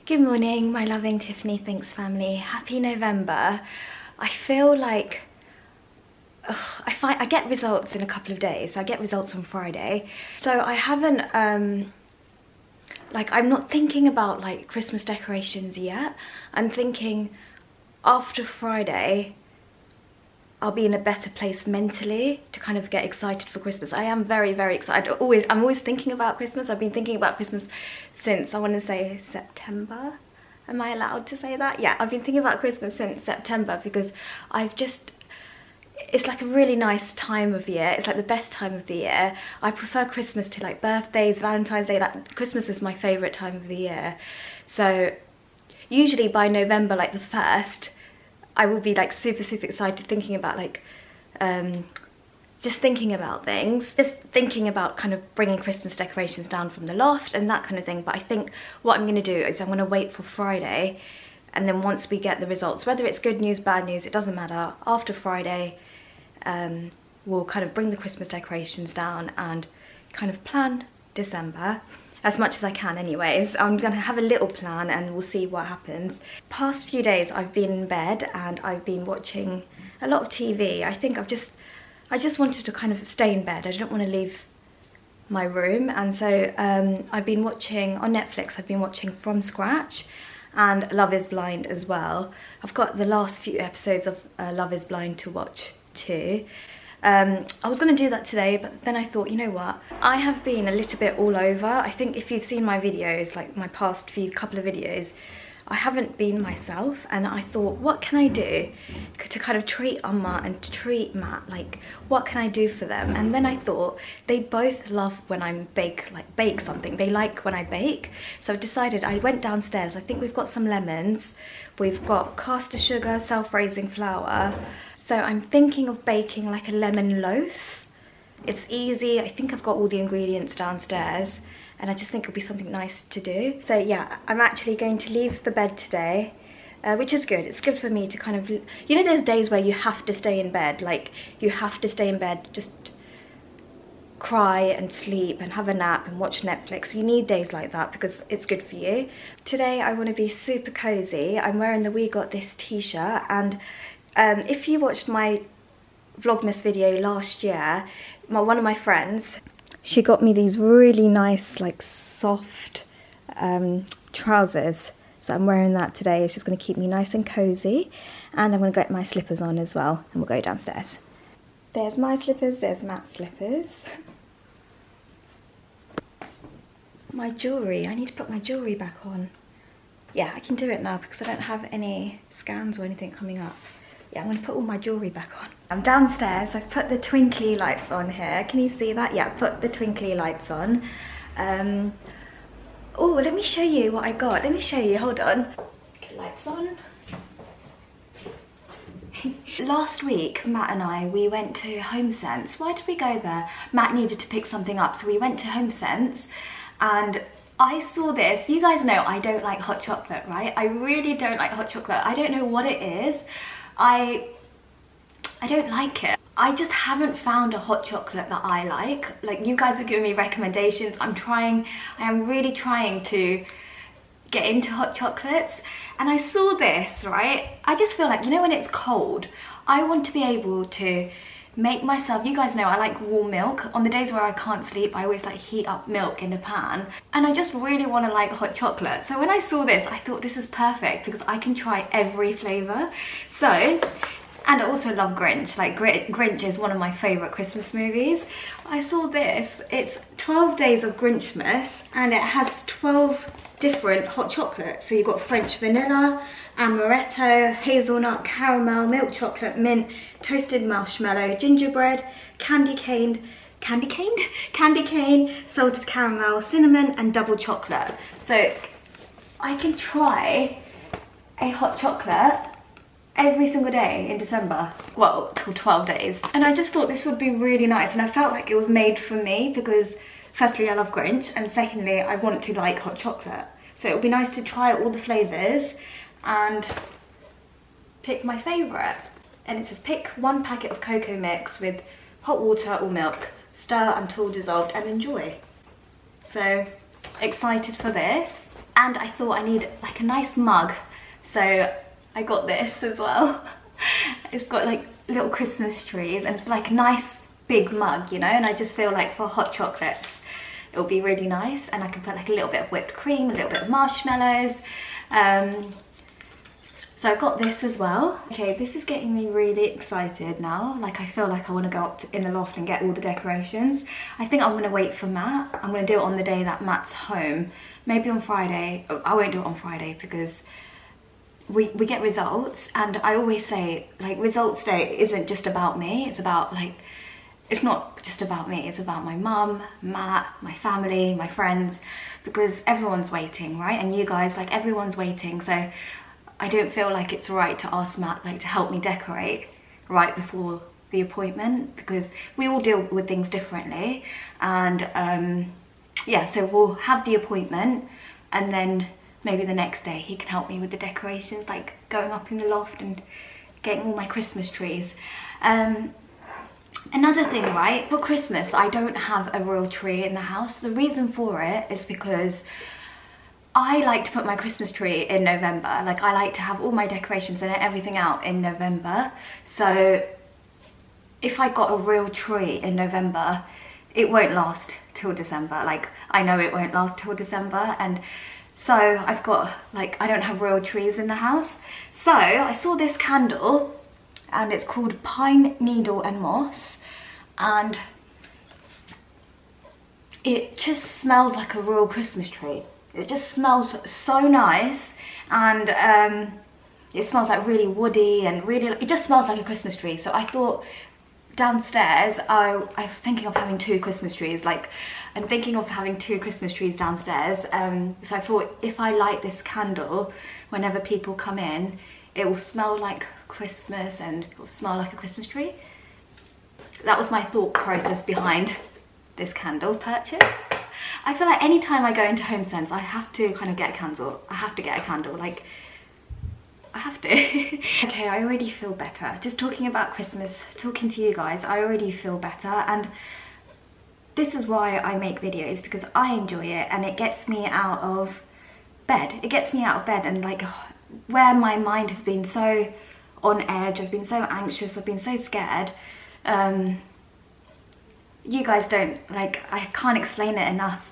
Good morning, my loving Tiffany Thinks family. Happy November. I feel like I get results in a couple of days. I get results on Friday. So I haven't, I'm not thinking about like Christmas decorations yet. I'm thinking after Friday, I'll be in a better place mentally to kind of get excited for Christmas. I am very, very excited. I'm always thinking about Christmas. I've been thinking about Christmas since, I want to say, September. Am I allowed to say that? Yeah, I've been thinking about Christmas since September because it's like a really nice time of year. It's like the best time of the year. I prefer Christmas to like birthdays, Valentine's Day. Christmas is my favourite time of the year. So usually by November, like the 1st, I will be like super excited thinking about like just thinking about things, just thinking about kind of bringing Christmas decorations down from the loft and that kind of thing. But I think what I'm going to do is I'm going to wait for Friday, and then once we get the results, whether it's good news, bad news, it doesn't matter. After Friday, we'll kind of bring the Christmas decorations down and kind of plan December as much as I can anyways. I'm gonna have a little plan and we'll see what happens. Past few days I've been in bed and I've been watching a lot of TV. I think I just wanted to kind of stay in bed. I didn't want to leave my room, and so I've been watching on Netflix. I've been watching From Scratch and Love is Blind as well. I've got the last few episodes of Love is Blind to watch too. I was going to do that today, but then I thought, you know what, I have been a little bit all over. I think if you've seen my videos, like my past couple of videos, I haven't been myself, and I thought, what can I do to kind of treat Amma and to treat Matt? Like, what can I do for them? And then I thought they both love when I bake something. They like when I bake. So I decided, I went downstairs. I think we've got some lemons. We've got caster sugar, self-raising flour. So I'm thinking of baking like a lemon loaf. It's easy. I think I've got all the ingredients downstairs, and I just think it'll be something nice to do. So yeah, I'm actually going to leave the bed today, which is good. It's good for me to kind of, you know, there's days where you have to stay in bed, like you have to stay in bed, just cry and sleep and have a nap and watch Netflix. You need days like that because it's good for you. Today I want to be super cozy. I'm wearing the We Got This t-shirt, and if you watched my Vlogmas video last year, one of my friends, she got me these really nice, like soft trousers. So I'm wearing that today. It's just going to keep me nice and cozy. And I'm going to get my slippers on as well, and we'll go downstairs. There's my slippers, there's Matt's slippers. My jewellery, I need to put my jewellery back on. Yeah, I can do it now because I don't have any scans or anything coming up. Yeah, I'm going to put all my jewellery back on. I'm downstairs. I've put the twinkly lights on here. Can you see that? Yeah, put the twinkly lights on. Oh, let me show you what I got. Let me show you. Hold on. Okay, lights on. Last week, Matt and I, we went to HomeSense. Why did we go there? Matt needed to pick something up, so we went to HomeSense, and I saw this. You guys know I don't like hot chocolate, right? I really don't like hot chocolate. I don't know what it is. I don't like it. I just haven't found a hot chocolate that I like. Like, you guys have given me recommendations. I am really trying to get into hot chocolates. And I saw this, right? I just feel like, you know, when it's cold, I want to be able to make myself, you guys know I like warm milk. On the days where I can't sleep, I always like heat up milk in a pan, and I just really want to like hot chocolate. So when I saw this, I thought this is perfect because I can try every flavour. So, and I also love Grinch. Like Grinch is one of my favourite Christmas movies. I saw this, it's 12 days of Grinchmas, and it has 12 different hot chocolates. So you've got French vanilla, amaretto, hazelnut, caramel, milk chocolate, mint, toasted marshmallow, gingerbread, candy cane, salted caramel, cinnamon, and double chocolate. So I can try a hot chocolate every single day in December, well, till 12 days. And I just thought this would be really nice, and I felt like it was made for me because firstly, I love Grinch, and secondly, I want to like hot chocolate. So it would be nice to try all the flavours and pick my favourite. And it says, pick 1 packet of cocoa mix with hot water or milk, stir until dissolved, and enjoy. So excited for this. And I thought I need like a nice mug, so I got this as well. It's got like little Christmas trees, and it's like a nice big mug, you know, and I just feel like for hot chocolates it'll be really nice, and I can put like a little bit of whipped cream, a little bit of marshmallows. So I got this as well. Okay, this is getting me really excited now. Like, I feel like I want to go up in the loft and get all the decorations. I think I'm going to wait for Matt. I'm going to do it on the day that Matt's home. Maybe on Friday. I won't do it on Friday because we get results, and I always say, like, results day isn't just about me. It's about, like, it's not just about me. It's about my mum, Matt, my family, my friends, because everyone's waiting, right? And you guys, like, everyone's waiting. So I don't feel like it's right to ask Matt, like, to help me decorate right before the appointment, because we all deal with things differently. And yeah, so we'll have the appointment, and then maybe the next day he can help me with the decorations, like going up in the loft and getting all my Christmas trees. Another thing, right, for Christmas I don't have a real tree in the house. The reason for it is because I like to put my Christmas tree in November. Like, I like to have all my decorations and everything out in November. So if I got a real tree in November, it won't last till December. Like, I know it won't last till December. And so I've got, like, I don't have real trees in the house. So I saw this candle, and it's called Pine Needle and Moss. And it just smells like a real Christmas tree. It just smells so nice, and it smells like really woody and really, it just smells like a Christmas tree. So I thought downstairs, I was thinking of having 2 Christmas trees. Like, I'm thinking of having 2 Christmas trees downstairs. So I thought if I light this candle, whenever people come in, it will smell like Christmas and it will smell like a Christmas tree. That was my thought process behind this candle purchase. I feel like anytime I go into HomeSense, I have to kind of get a candle. I have to get a candle, like, I have to. Okay, I already feel better. Just talking about Christmas, talking to you guys, I already feel better. And this is why I make videos, because I enjoy it and it gets me out of bed. It gets me out of bed, and like, where my mind has been so on edge, I've been so anxious, I've been so scared. You guys don't, like, I can't explain it enough.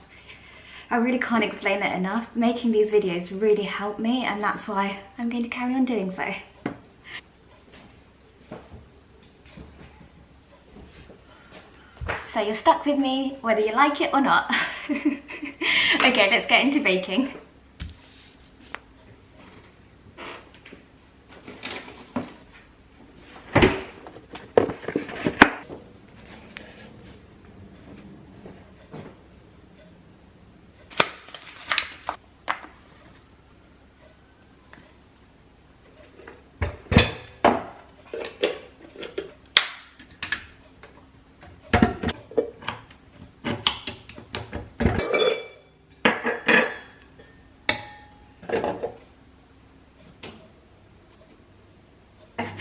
I really can't explain it enough. Making these videos really help me, and that's why I'm going to carry on doing so. So you're stuck with me whether you like it or not. Okay, let's get into baking.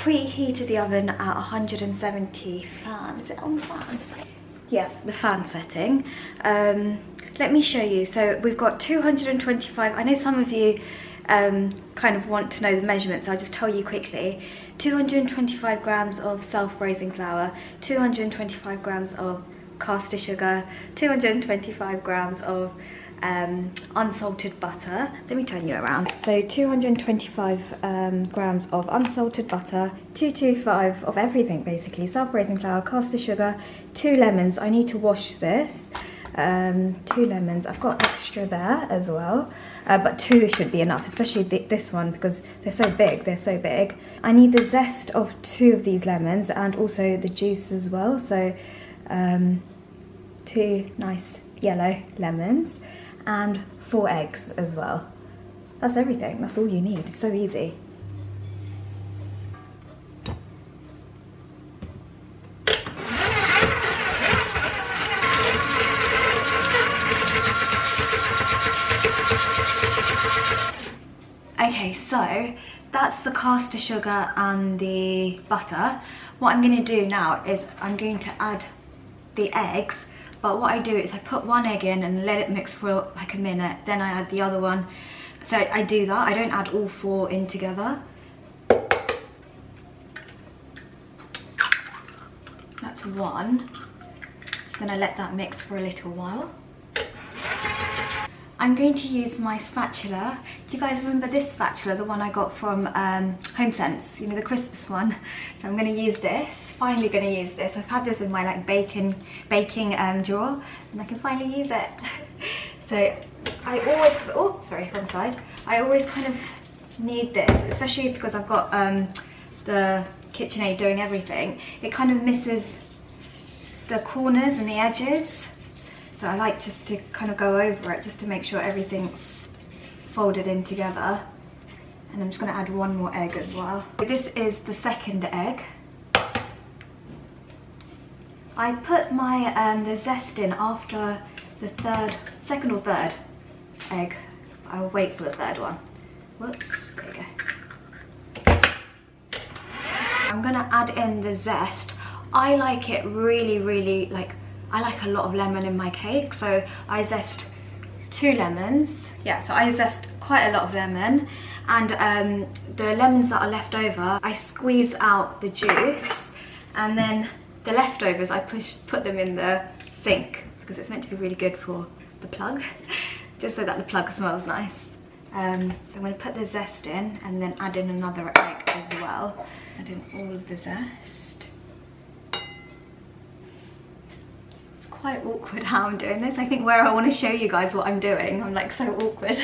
Preheated the oven at 170 fan. Is it on fan? Yeah, the fan setting. Let me show you. So we've got 225. I know some of you kind of want to know the measurements, so I'll just tell you quickly. 225 grams of self-raising flour, 225 grams of caster sugar, 225 grams of unsalted butter. Let me turn you around. So 225 grams of unsalted butter, 225 of everything basically, self-raising flour, caster sugar, 2 lemons. I need to wash this. 2 lemons. I've got extra there as well, but 2 should be enough, especially this one because they're so big. They're so big. I need the zest of 2 of these lemons and also the juice as well. So 2 nice yellow lemons. And 4 eggs as well. That's everything. That's all you need. It's so easy. Okay, so that's the caster sugar and the butter. What I'm going to do now is I'm going to add the eggs. But what I do is I put 1 egg in and let it mix for like a minute, then I add the other one, So I do that. I don't add all 4 in together. That's 1. So then I let that mix for a little while. I'm going to use my spatula. Do you guys remember this spatula, the one I got from HomeSense, you know, the Christmas one? So I'm going to use this, finally going to use this. I've had this in my like baking drawer, and I can finally use it. So I always, oh sorry, wrong side. I always kind of need this, especially because I've got the KitchenAid doing everything. It kind of misses the corners and the edges. So I like just to kind of go over it just to make sure everything's folded in together. And I'm just going to add 1 more egg as well. This is the 2nd egg. I put my the zest in after the 2nd or 3rd egg. I'll wait for the 3rd one. Whoops, there you go. I'm going to add in the zest. I like it really, like, I like a lot of lemon in my cake, so I zest 2 lemons. Yeah, so I zest quite a lot of lemon, and the lemons that are left over, I squeeze out the juice, and then the leftovers, I put them in the sink, because it's meant to be really good for the plug, just so that the plug smells nice. So I'm going to put the zest in, and then add in another egg as well. Add in all of the zest. Quite awkward how I'm doing this. I think where I want to show you guys what I'm doing, I'm like so awkward.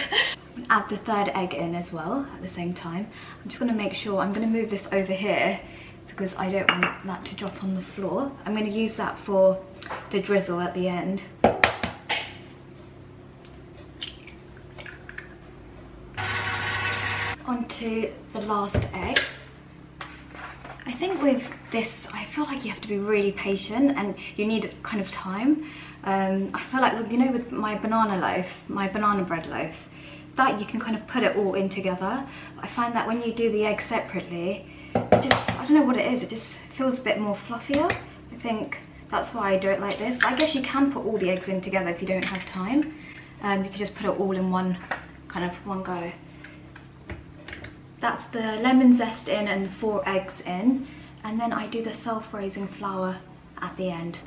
Add the 3rd egg in as well at the same time. I'm just going to make sure, I'm going to move this over here because I don't want that to drop on the floor. I'm going to use that for the drizzle at the end. Onto the last egg. I think with this, I feel like you have to be really patient and you need kind of time. I feel like, you know, with my banana loaf, my banana bread loaf, that you can kind of put it all in together. I find that when you do the egg separately, it just, I don't know what it is, it just feels a bit more fluffier. I think that's why I do it like this. I guess you can put all the eggs in together if you don't have time. You can just put it all in one go. That's the lemon zest in and the 4 eggs in, and then I do the self-raising flour at the end.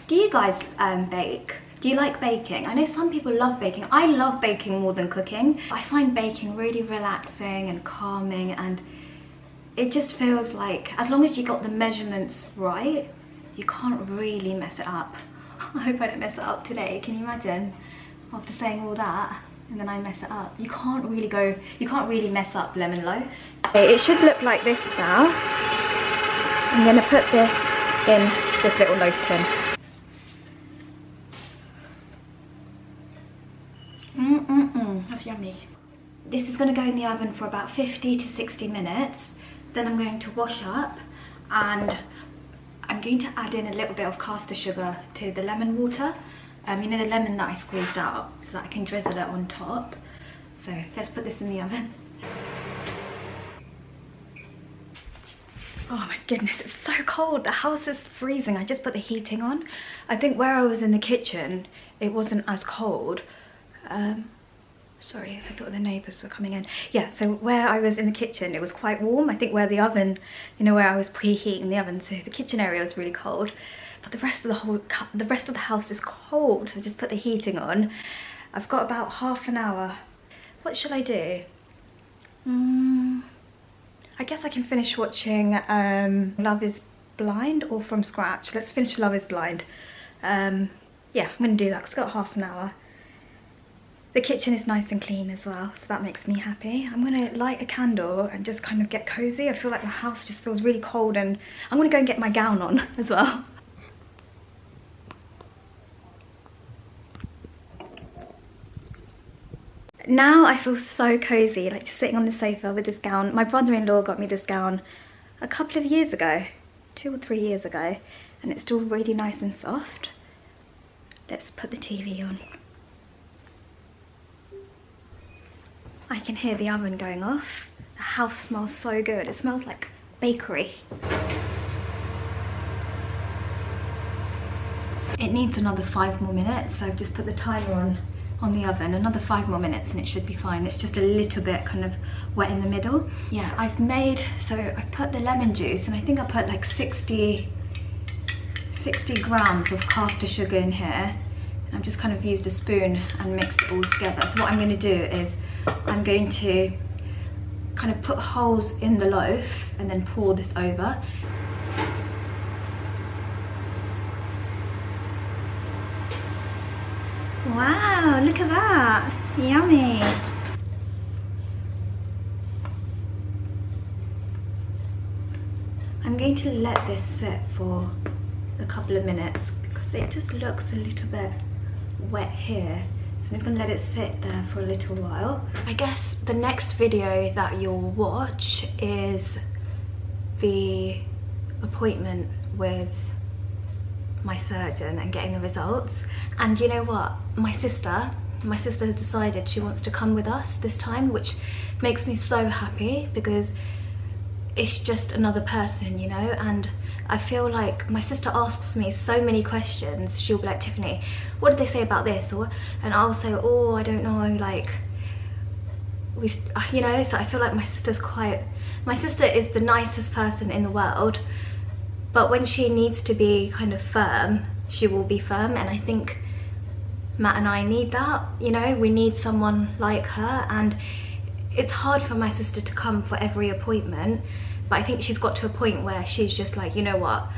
Do you guys bake? Do you like baking? I know some people love baking. I love baking more than cooking. I find baking really relaxing and calming, and it just feels like, as long as you got the measurements right, you can't really mess it up. I hope I don't mess it up today. Can you imagine? After saying all that, and then I mess it up. You can't really mess up lemon loaf. Okay, it should look like this now. I'm gonna put this in this little loaf tin. That's yummy. This is gonna go in the oven for about 50 to 60 minutes. Then I'm going to wash up, and I'm going to add in a little bit of caster sugar to the lemon water. You know, the lemon that I squeezed out, so that I can drizzle it on top. So let's put this in the oven. Oh my goodness, it's so cold. The house is freezing. I just put the heating on. I think where I was in the kitchen, it wasn't as cold. Sorry, I thought the neighbours were coming in. Yeah, so where I was in the kitchen, it was quite warm. I think where the oven, you know, where I was preheating the oven, so the kitchen area was really cold. But the rest of the house is cold, so just put the heating on. I've got about half an hour. What should I do? I guess I can finish watching Love is Blind or From Scratch. Let's finish Love is Blind. Yeah, I'm gonna do that because I've got half an hour. The kitchen is nice and clean as well, so that makes me happy. I'm gonna light a candle and just kind of get cozy. I feel like the house just feels really cold, and I'm gonna go and get my gown on as well. Now I feel so cozy, like just sitting on the sofa with this gown. My brother-in-law got me this gown a couple of years ago, 2 or 3 years ago, and it's still really nice and soft. Let's put the TV on. I can hear the oven going off. The house smells so good. It smells like bakery. It needs another 5 more minutes, so I've just put the timer on on the oven. Another 5 more minutes and it should be fine. It's just a little bit kind of wet in the middle. Yeah, I've made, so I put the lemon juice, and I think I put like 60 grams of caster sugar in here. And I've just kind of used a spoon and mixed it all together. So what I'm going to do is I'm going to kind of put holes in the loaf and then pour this over. Wow, look at that, yummy. I'm going to let this sit for a couple of minutes because it just looks a little bit wet here. So I'm just going to let it sit there for a little while. I guess the next video that you'll watch is the appointment with my surgeon and getting the results. And you know what, my sister has decided she wants to come with us this time, which makes me so happy because it's just another person, you know. And I feel like my sister asks me so many questions. She'll be like, Tiffany, what did they say about this? And I'll say, oh, I don't know, like, you know. So I feel like my sister is the nicest person in the world, but when she needs to be kind of firm, she will be firm. And I think Matt and I need that, you know. We need someone like her. And it's hard for my sister to come for every appointment, but I think she's got to a point where she's just like, you know what,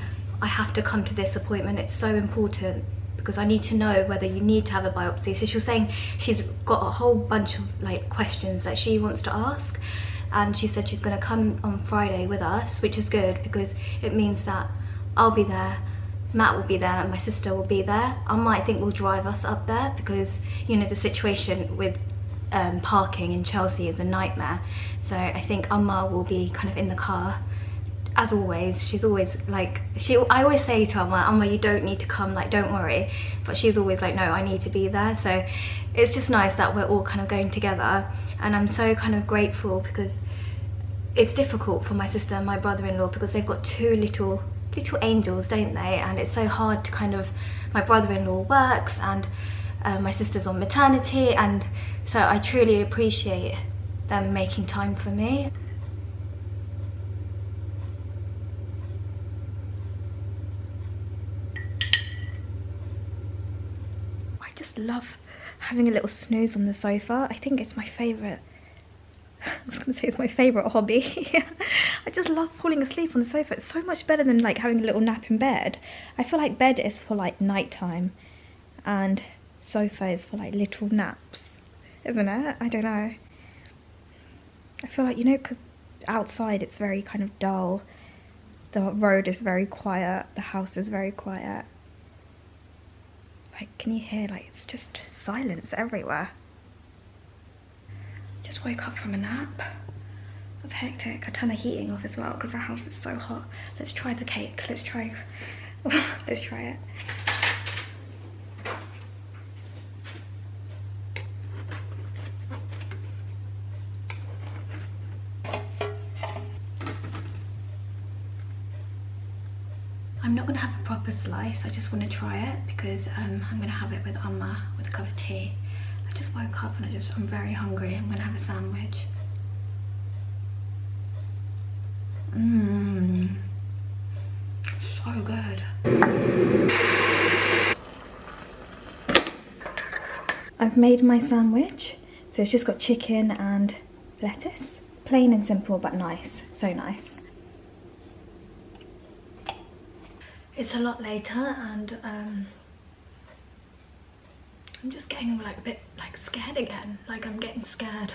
I have to come to this appointment. It's so important because I need to know whether you need to have a biopsy. So she was saying she's got a whole bunch of like questions that she wants to ask. And she said she's going to come on Friday with us, which is good because it means that I'll be there, Matt will be there, and my sister will be there. I think will drive us up there because, you know, the situation with parking in Chelsea is a nightmare. So I think Amma will be kind of in the car. As always, she's always like, I always say to Amma, you don't need to come, like, don't worry. But she's always like, no, I need to be there. So it's just nice that we're all kind of going together. And I'm so kind of grateful because it's difficult for my sister and my brother-in-law because they've got two little angels, don't they? And it's so hard to kind of, my brother-in-law works and my sister's on maternity, and so I truly appreciate them making time for me. I just love having a little snooze on the sofa. I think it's my favourite, I was going to say it's my favourite hobby. I just love falling asleep on the sofa. It's so much better than like having a little nap in bed. I feel like bed is for like night time and sofa is for like little naps, isn't it? I don't know. I feel like, you know, because outside it's very kind of dull. The road is very quiet. The house is very quiet. Like, can you hear, like, it's just silence everywhere. Just woke up from a nap. That's hectic. I turned the heating off as well because the house is so hot. Let's try the cake. Let's try it. I'm not going to have a proper slice, I just want to try it because I'm going to have it with Amma with a cup of tea. I just woke up and I'm very hungry. I'm going to have a sandwich. So good. I've made my sandwich. So it's just got chicken and lettuce. Plain and simple but nice, so nice. It's a lot later and I'm just getting like a bit like scared again. Like I'm getting scared.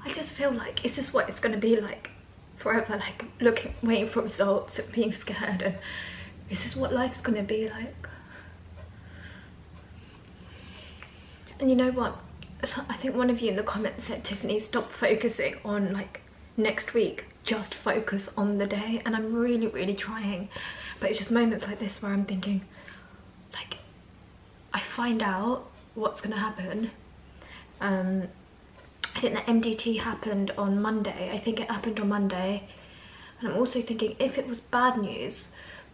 I just feel like, is this what it's gonna be like forever? Like waiting for results and being scared, and is this what life's gonna be like? And you know what? I think one of you in the comments said, Tiffany, stop focusing on like next week, just focus on the day. And I'm really, really trying, but it's just moments like this where I'm thinking, like, I find out what's gonna happen. I think the MDT happened on Monday. I think it happened on Monday. And I'm also thinking, if it was bad news,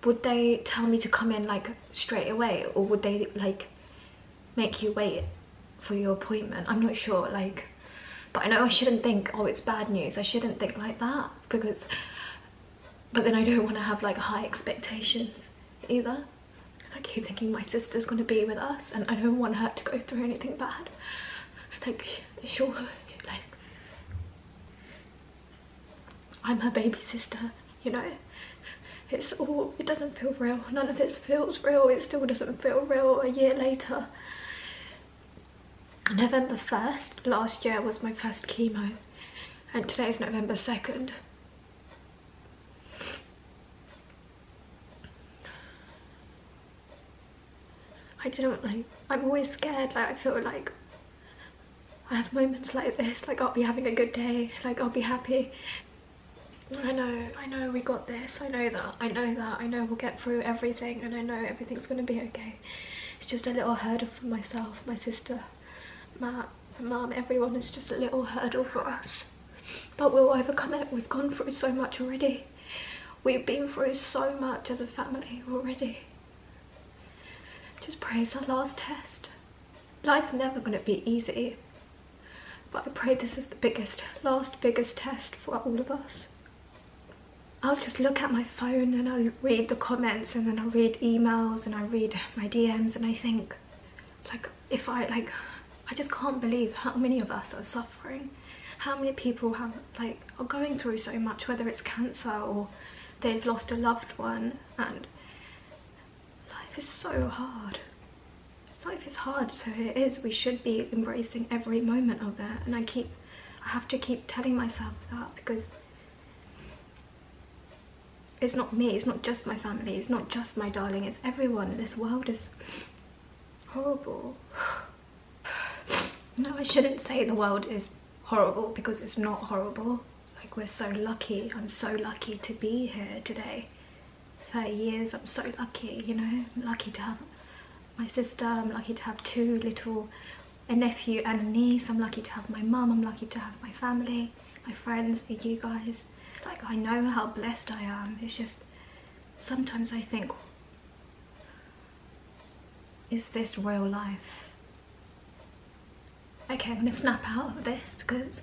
would they tell me to come in like straight away, or would they like make you wait for your appointment. I'm not sure, like, but I know I shouldn't think, oh, it's bad news. I shouldn't think like that, because, but then I don't want to have like high expectations either. I keep thinking my sister's going to be with us, and I don't want her to go through anything bad. Like, sure, like, I'm her baby sister, you know? It's all, it doesn't feel real. None of this feels real. It still doesn't feel real a year later. November 1st last year was my first chemo, and today's November 2nd. I don't like, I'm always scared. Like, I feel like I have moments like this, like I'll be having a good day, like I'll be happy. I know we got this, I know we'll get through everything, and I know everything's gonna be okay. It's just a little hurdle for myself, my sister, Matt, my mum, everyone is just a little hurdle for us. But we'll overcome it. We've gone through so much already. We've been through so much as a family already. Just pray it's our last test. Life's never gonna be easy, but I pray this is the biggest test for all of us. I'll just look at my phone and I'll read the comments, and then I'll read emails, and I read my DMs, and I think, like, if I just can't believe how many of us are suffering, how many people have, like, are going through so much, whether it's cancer or they've lost a loved one, and life is so hard. Life is hard, so it is. We should be embracing every moment of it, and I have to keep telling myself that, because it's not me, it's not just my family, it's not just my darling, it's everyone. This world is horrible. No, I shouldn't say the world is horrible, because it's not horrible. Like, we're so lucky. I'm so lucky to be here today. 30 years, I'm so lucky, you know. I'm lucky to have my sister, I'm lucky to have a nephew and a niece, I'm lucky to have my mum, I'm lucky to have my family, my friends, you guys. Like, I know how blessed I am. It's just, sometimes I think, is this real life? Okay, I'm gonna snap out of this, because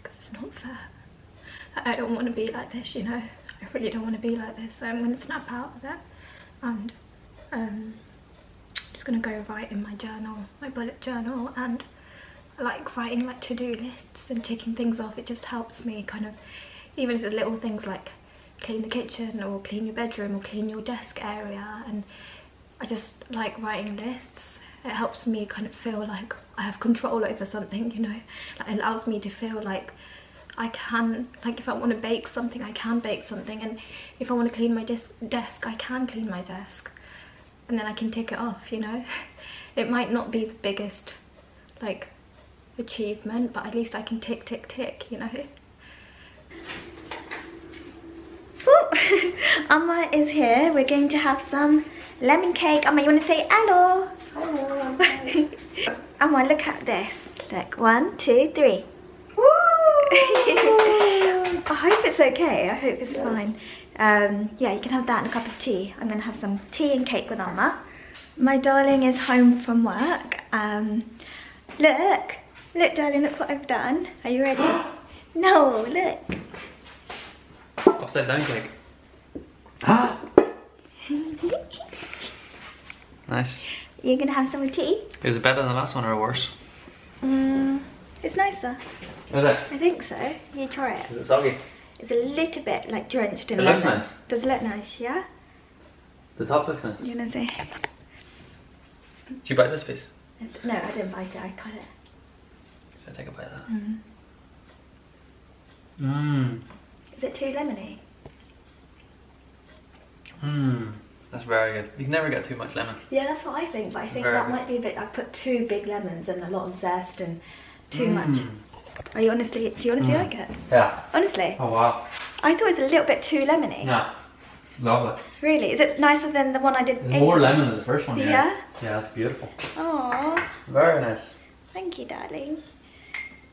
it's not fair. I don't want to be like this, you know. I really don't want to be like this, so I'm gonna snap out of that, and I'm just gonna go write in my journal, my bullet journal, and I like writing like to-do lists and ticking things off. It just helps me kind of, even if the little things like clean the kitchen or clean your bedroom or clean your desk area, and I just like writing lists. It helps me kind of feel like I have control over something, you know. Like, it allows me to feel like I can, like, if I want to bake something, I can bake something, and if I want to clean my desk, I can clean my desk, and then I can tick it off, you know. It might not be the biggest, like, achievement, but at least I can tick, tick, tick, you know. Amma is here. We're going to have some lemon cake. Amma, you want to say hello? Hello. Amma, look at this. Look, 1, 2, 3. I hope it's okay. I hope it's fine. Yeah, you can have that and a cup of tea. I'm gonna have some tea and cake with Amma. My darling is home from work. Look, darling, look what I've done. Are you ready? No, look. Upside down cake. Nice. You're gonna have some tea? Is it better than the last one or worse? It's nicer. Is it? I think so. You try it. Is it soggy? It's a little bit like drenched in It lemon. looks nice. Does it look nice? Yeah. The top looks nice. You wanna say? Did you bite this piece? No, I didn't bite it. I cut it. Should I take a bite of that? Is it too lemony? That's very good. You can never get too much lemon. Yeah, that's what I think. But I think Very that good. might be a bit. I put 2 big lemons and a lot of zest and too much. Are you honestly? Do you honestly like it? Yeah. Honestly? Oh wow. I thought it was a little bit too lemony. Yeah. Lovely. Really? Is it nicer than the one I did? There's more lemon than the first one. Yeah? Yeah, that's beautiful. Oh, Very nice. thank you, darling.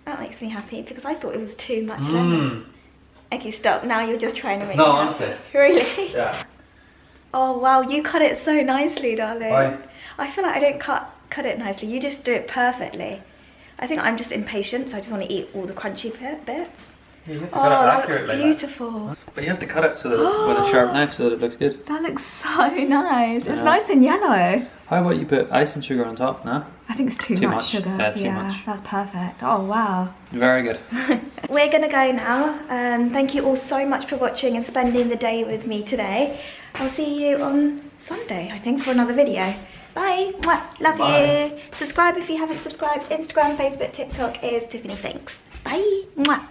That makes me happy because I thought it was too much lemon. Okay, stop. Now you're just trying to make No, me honestly. happy. Really? Yeah. Oh wow, you cut it so nicely, darling. Why? I feel like I don't cut it nicely. You just do it perfectly. I think I'm just impatient, so I just want to eat all the crunchy bits. Yeah, you have to Oh, cut it that accurately. looks beautiful. But you have to cut it so that it's with a sharp knife so that it looks good. That looks so nice. It's Yeah. nice and yellow. How about you put icing sugar on top, no? I think it's too much sugar. Yeah, too much. That's perfect. Oh wow. Very good. We're gonna go now. Thank you all so much for watching and spending the day with me today. I'll see you on Sunday, I think, for another video. Bye. Mwah. Love Bye. you. Subscribe if you haven't subscribed. Instagram, Facebook, TikTok is Tiffany Thinks. Bye. Mwah.